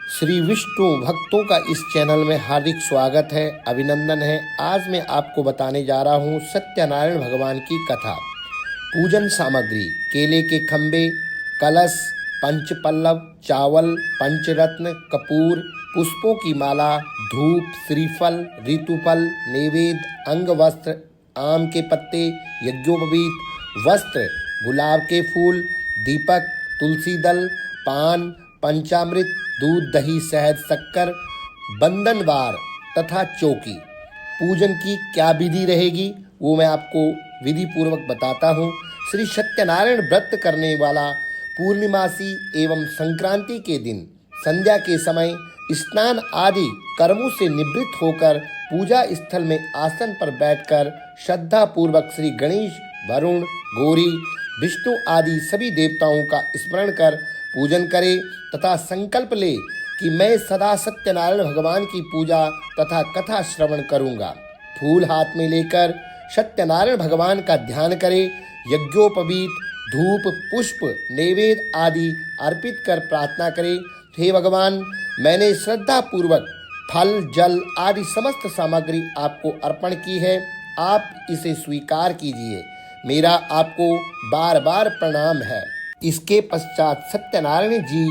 श्री विष्णु भक्तों का इस चैनल में हार्दिक स्वागत है, अभिनंदन है। आज मैं आपको बताने जा रहा हूँ सत्यनारायण भगवान की कथा। पूजन सामग्री: केले के खंबे, कलश, पंचपल्लव, चावल, पंचरत्न, कपूर, पुष्पों की माला, धूप, श्रीफल, ऋतुफल, नैवेद्य, अंगवस्त्र, आम के पत्ते, यज्ञोपवीत वस्त्र, गुलाब के फूल, दीपक, तुलसी दल, पान, पंचामृत, दूध, दही, शहद, शक्कर, बंधनवार तथा चौकी। पूजन की क्या विधि रहेगी वो मैं आपको विधि पूर्वक बताता हूँ। श्री सत्यनारायण व्रत करने वाला पूर्णिमासी एवं संक्रांति के दिन संध्या के समय स्नान आदि कर्मों से निवृत्त होकर पूजा स्थल में आसन पर बैठकर श्रद्धा पूर्वक श्री गणेश, वरुण, गौरी, विष्णु आदि सभी देवताओं का स्मरण कर पूजन करे तथा संकल्प ले कि मैं सदा सत्यनारायण भगवान की पूजा तथा कथा श्रवण करूंगा। फूल हाथ में लेकर सत्यनारायण भगवान का ध्यान करे। यज्ञोपवीत, धूप, पुष्प, नैवेद्य आदि अर्पित कर प्रार्थना करे, हे भगवान, मैंने श्रद्धा पूर्वक फल, जल आदि समस्त सामग्री आपको अर्पण की है, आप इसे स्वीकार कीजिए। मेरा आपको बार बार प्रणाम है। इसके पश्चात सत्यनारायण जी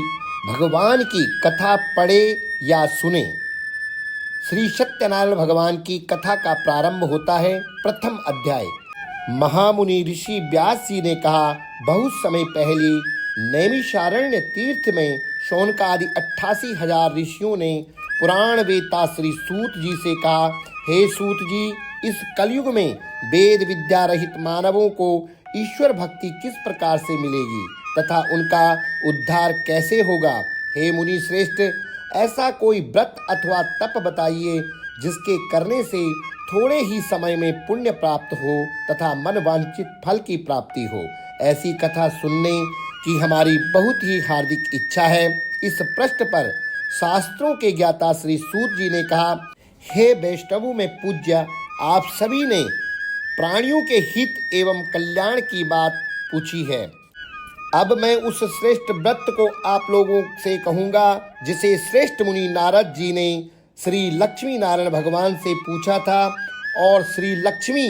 भगवान की कथा पढ़े या सुने। श्री सत्यनारायण भगवान की कथा का प्रारंभ होता है। प्रथम अध्याय। महामुनि ऋषि व्यास जी ने कहा, बहुत समय पहले नैमिषारण्य तीर्थ में शौनकादि 88,000 ऋषियों ने पुराण वेता श्री सूत जी से कहा, हे सूत जी, इस कलयुग में वेद विद्या रहित मानवों को ईश्वर भक्ति किस प्रकार से मिलेगी तथा उनका उद्धार कैसे होगा। हे मुनि श्रेष्ठ, ऐसा कोई व्रत अथवा तप बताइए जिसके करने से थोड़े ही समय में पुण्य प्राप्त हो तथा मन वांछित फल की प्राप्ति हो। ऐसी कथा सुनने की हमारी बहुत ही हार्दिक इच्छा है। इस प्रश्न पर शास्त्रों के ज्ञाता श्री सूत जी ने कहा, हे वैष्णवों में पूज्य, आप सभी ने प्राणियों के हित एवं कल्याण की बात पूछी है। अब मैं उस श्रेष्ठ व्रत को आप लोगों से कहूँगा जिसे श्रेष्ठ मुनि नारद जी ने श्री लक्ष्मी नारायण भगवान से पूछा था और श्री लक्ष्मी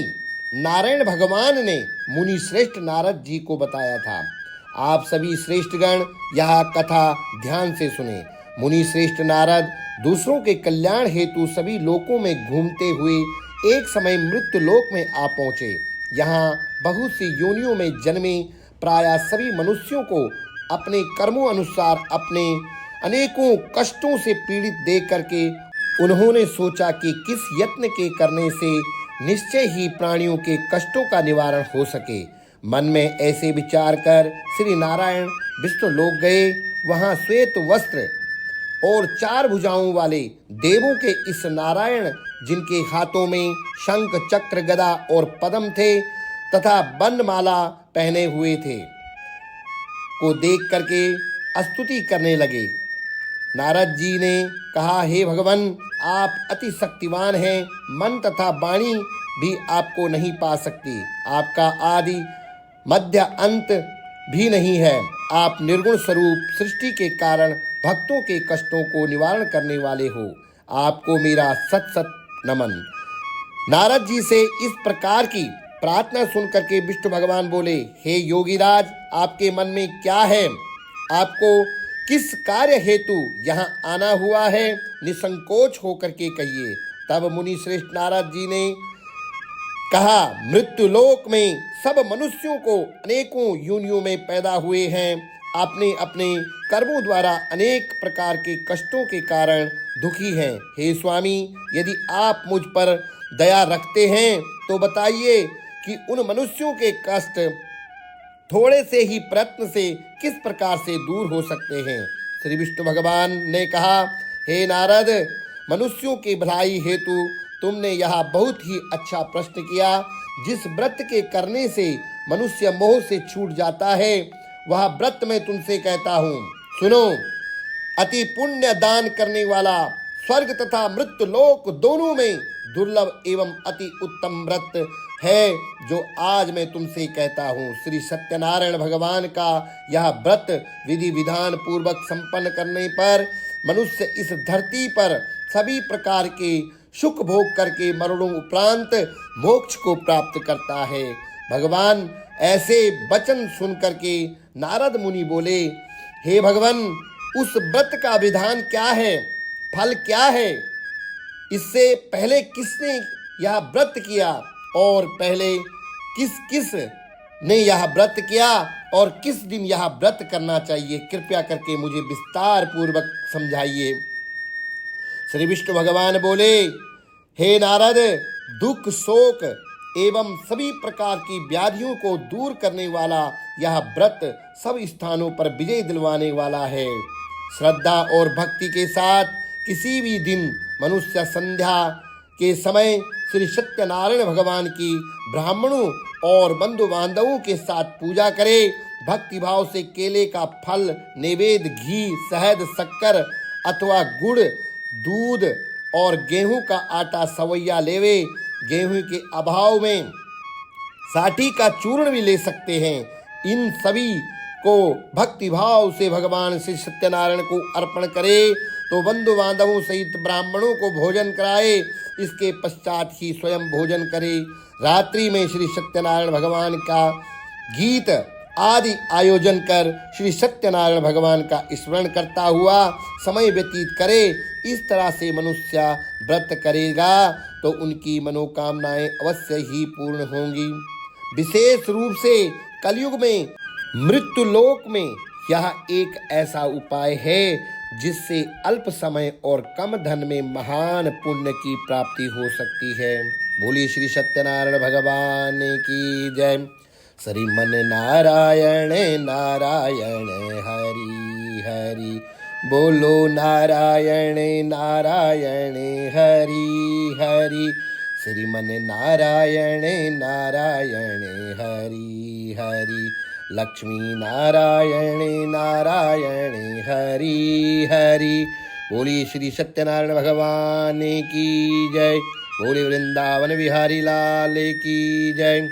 नारायण भगवान ने मुनि श्रेष्ठ नारद जी को बताया था। आप सभी श्रेष्ठगण यह कथा ध्यान से सुने। मुनि श्रेष्ठ नारद दूसरों के कल्याण हेतु सभी लोकों में घूमते हुए एक समय मृत्यु लोक में आ पहुँचे। यहाँ बहुत सी योनियों में जन्मे प्रायः सभी मनुष्यों को अपने कर्मों अनुसार अपने अनेकों कष्टों से पीड़ित देख करके उन्होंने सोचा कि किस यत्न के करने से निश्चय ही प्राणियों के कष्टों का निवारण हो सके। मन में ऐसे विचार कर श्री नारायण विष्णु लोक गए। वहाँ श्वेत वस्त्र और 4 भुजाओं वाले देवों के इस नारायण, जिनके हाथों में शंख, चक्र, गदा और पद्म थे तथा वनमाला पहने हुए थे, को देख करके स्तुति करने लगे। नारद जी ने कहा, हे भगवान, आप अति शक्तिवान हैं, मन तथा वाणी भी आपको नहीं पा सकती। आपका आदि मध्य अंत भी नहीं है। आप निर्गुण स्वरूप सृष्टि के कारण भक्तों के कष्टों को निवारण करने वाले हो। आपको मेरा सत सत नमन। नारद जी से इस प्रकार की प्रार्थना सुन करके विष्णु भगवान बोले, हे योगीराज, आपके मन में क्या है? आपको किस कार्य हेतु यहाँ आना हुआ है? निसंकोच होकर के कहिए। तब मुनि श्रेष्ठ नारद जी ने कहा, मृत्यु लोक में सब मनुष्यों को अनेकों योनियों में पैदा हुए हैं, अपने अपने कर्मों द्वारा अनेक प्रकार के कष्टों के कारण दुखी हैं। हे स्वामी, यदि आप मुझ पर दया रखते हैं तो बताइए कि उन मनुष्यों के कष्ट थोड़े से ही प्रयत्न से किस प्रकार से दूर हो सकते हैं। श्री विष्णु भगवान ने कहा, हे नारद, मनुष्यों की भलाई हेतु तुमने यह बहुत ही अच्छा प्रश्न किया। जिस व्रत के करने से मनुष्य मोह से छूट जाता है, वह व्रत मैं तुमसे कहता हूँ, सुनो। अति पुण्य दान करने वाला स्वर्ग तथा मृत्यु लोक दोनों में दुर्लभ एवं अति उत्तम व्रत है जो आज मैं तुमसे कहता हूँ। श्री सत्यनारायण भगवान का यह व्रत विधि विधान पूर्वक संपन्न करने पर मनुष्य इस धरती पर सभी प्रकार के सुख भोग करके मरणों उपरांत मोक्ष को प्राप्त करता है। भगवान ऐसे वचन सुन करके नारद मुनि बोले, हे भगवान, उस व्रत का विधान क्या है, फल क्या है? इससे पहले किसने यह व्रत किया और पहले किस किस ने यह व्रत किया और किस दिन यह व्रत करना चाहिए? कृपया करके मुझे विस्तार पूर्वक समझाइए। श्री विष्णु भगवान बोले, हे नारद, दुख शोक एवं सभी प्रकार की व्याधियों को दूर करने वाला यह व्रत सब स्थानों पर विजय दिलवाने वाला है। श्रद्धा और भक्ति के साथ किसी भी दिन मनुष्य संध्या के समय श्री सत्यनारायण भगवान की ब्राह्मणों और बंधु बांधवों के साथ पूजा करे। भक्ति भाव से केले का फल, नैवेद्य, घी, शहद, शक्कर अथवा गुड़, दूध और गेहूं का आटा सवैया लेवे। गेहूं के अभाव में साठी का चूर्ण भी ले सकते हैं। इन सभी को भक्ति भाव से भगवान श्री सत्यनारायण को अर्पण करे तो बंधु बांधवों सहित ब्राह्मणों को भोजन कराए। इसके पश्चात ही स्वयं भोजन करे। रात्रि में श्री सत्यनारायण भगवान का गीत आदि आयोजन कर श्री सत्यनारायण भगवान का स्मरण करता हुआ समय व्यतीत करे। इस तरह से मनुष्य व्रत करेगा तो उनकी मनोकामनाएं अवश्य ही पूर्ण होंगी। विशेष रूप से कलयुग में मृत्यु लोक में यह एक ऐसा उपाय है जिससे अल्प समय और कम धन में महान पुण्य की प्राप्ति हो सकती है। बोलिए श्री सत्यनारायण भगवान की जय। श्रीमन नारायण नारायण हरि हरि, बोलो नारायण नारायण हरि हरि। श्रीमन नारायण नारायण हरि हरि, लक्ष्मी नारायण नारायण हरि हरि। बोलिए श्री सत्यनारायण भगवान की जय। बोलिए वृंदावन बिहारी लाल की जय।